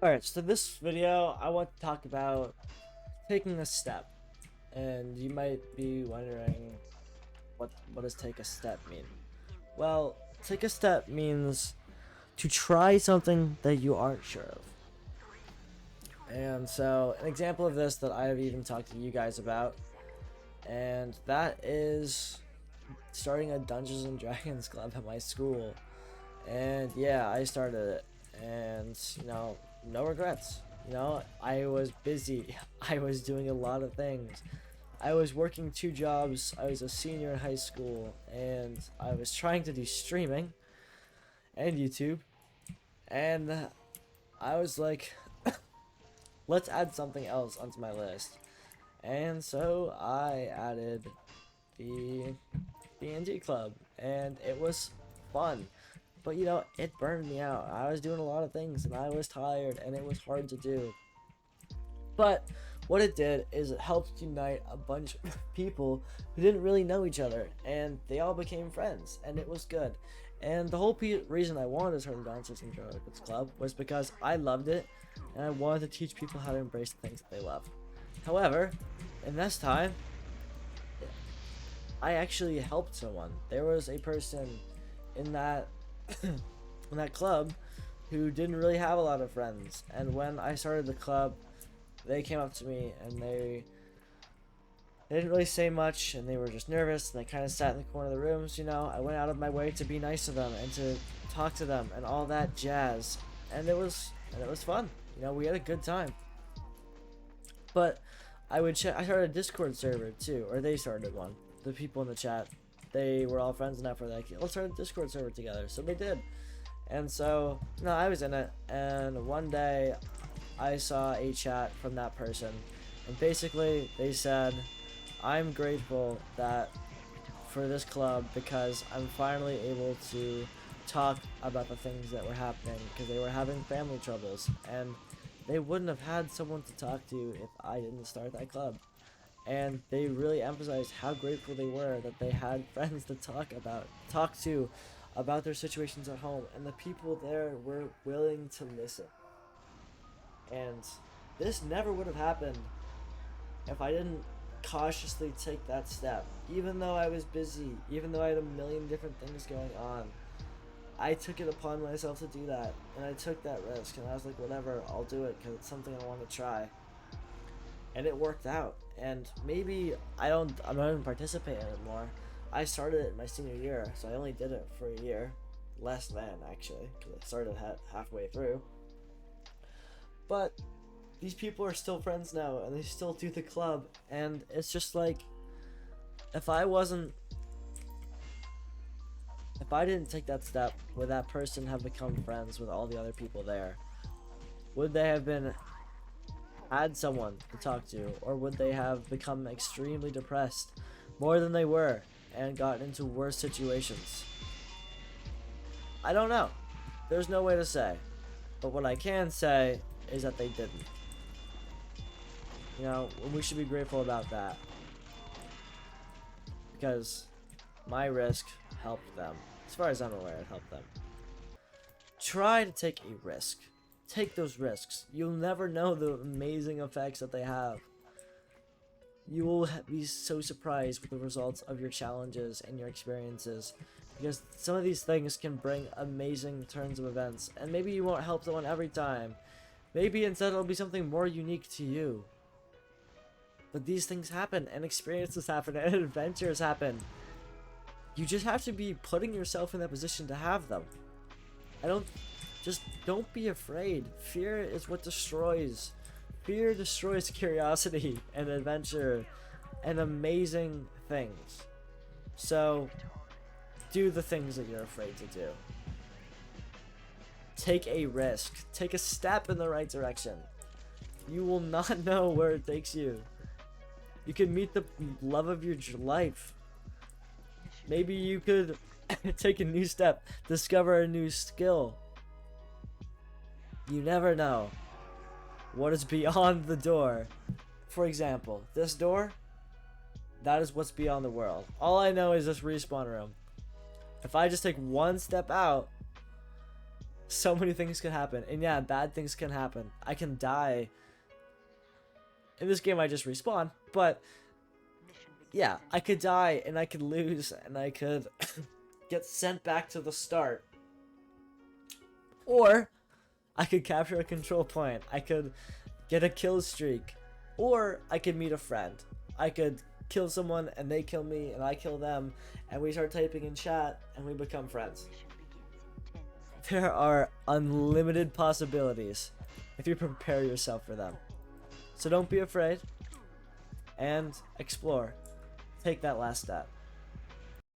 Alright, so this video, I want to talk about taking a step. And you might be wondering, what does take a step mean? Well, take a step means to try something that you aren't sure of. And so, an example of this that I've even talked to you guys about, and that is starting a Dungeons and Dragons club at my school. And yeah, I started it, and no regrets. I was busy. I was doing a lot of things. I was working 2 jobs. I was a senior in high school, and I was trying to do streaming and YouTube. And I was like, let's add something else onto my list. And so I added the D&D club, and it was fun. But it burned me out. I was doing a lot of things, and I was tired, and it was hard to do. But what it did is it helped unite a bunch of people who didn't really know each other, and they all became friends, and it was good. And the whole reason I wanted to start the Dancers and Dragons Club was because I loved it, and I wanted to teach people how to embrace the things that they love. However, in this time, I actually helped someone. There was a person in that in that club who didn't really have a lot of friends, and when I started the club, they came up to me and they didn't really say much, and they were just nervous, and they kind of sat in the corner of the rooms. I went out of my way to be nice to them and to talk to them and all that jazz, and it was fun. We had a good time. But I started a Discord server too, or they started one. The people in the chat, they were all friends enough where like, let's start a Discord server together. So they did. And so, I was in it, and one day I saw a chat from that person, and basically they said, I'm grateful that for this club because I'm finally able to talk about the things that were happening, because they were having family troubles, and they wouldn't have had someone to talk to if I didn't start that club. And they really emphasized how grateful they were that they had friends to talk to about their situations at home, and the people there were willing to listen. And this never would have happened if I didn't cautiously take that step. Even though I was busy, even though I had a million different things going on, I took it upon myself to do that, and I took that risk, and I was like, whatever, I'll do it because it's something I want to try. And it worked out. And maybe I'm not even participating anymore. I started it in my senior year, so I only did it for a year, less than actually, because I started halfway through. But these people are still friends now, and they still do the club, and it's just like, if I didn't take that step, would that person have become friends with all the other people there? Would they have had someone to talk to, or would they have become extremely depressed more than they were and gotten into worse situations? I don't know. There's no way to say. But what I can say is that they didn't. We should be grateful about that, because my risk helped them. As far as I'm aware, it helped them. Try to take a risk. Take those risks. You'll never know the amazing effects that they have. You will be so surprised with the results of your challenges and your experiences, because some of these things can bring amazing turns of events, and maybe you won't help someone every time. Maybe instead it'll be something more unique to you. But these things happen, and experiences happen, and adventures happen. You just have to be putting yourself in that position to have them. Don't be afraid. Fear is what destroys. Fear destroys curiosity and adventure and amazing things. So, do the things that you're afraid to do. Take a risk. Take a step in the right direction. You will not know where it takes you. You could meet the love of your life. Maybe you could take a new step, discover a new skill. You never know what is beyond the door. For example, this door, that is what's beyond the world. All I know is this respawn room. If I just take one step out, So many things can happen. And yeah, bad things can happen. I can die. In this game, I just respawn. But yeah, I could die and I could lose and I could get sent back to the start. Or I could capture a control point. I could get a kill streak. Or I could meet a friend. I could kill someone and they kill me and I kill them and we start typing in chat and we become friends. There are unlimited possibilities if you prepare yourself for them. So don't be afraid and explore. Take that last step.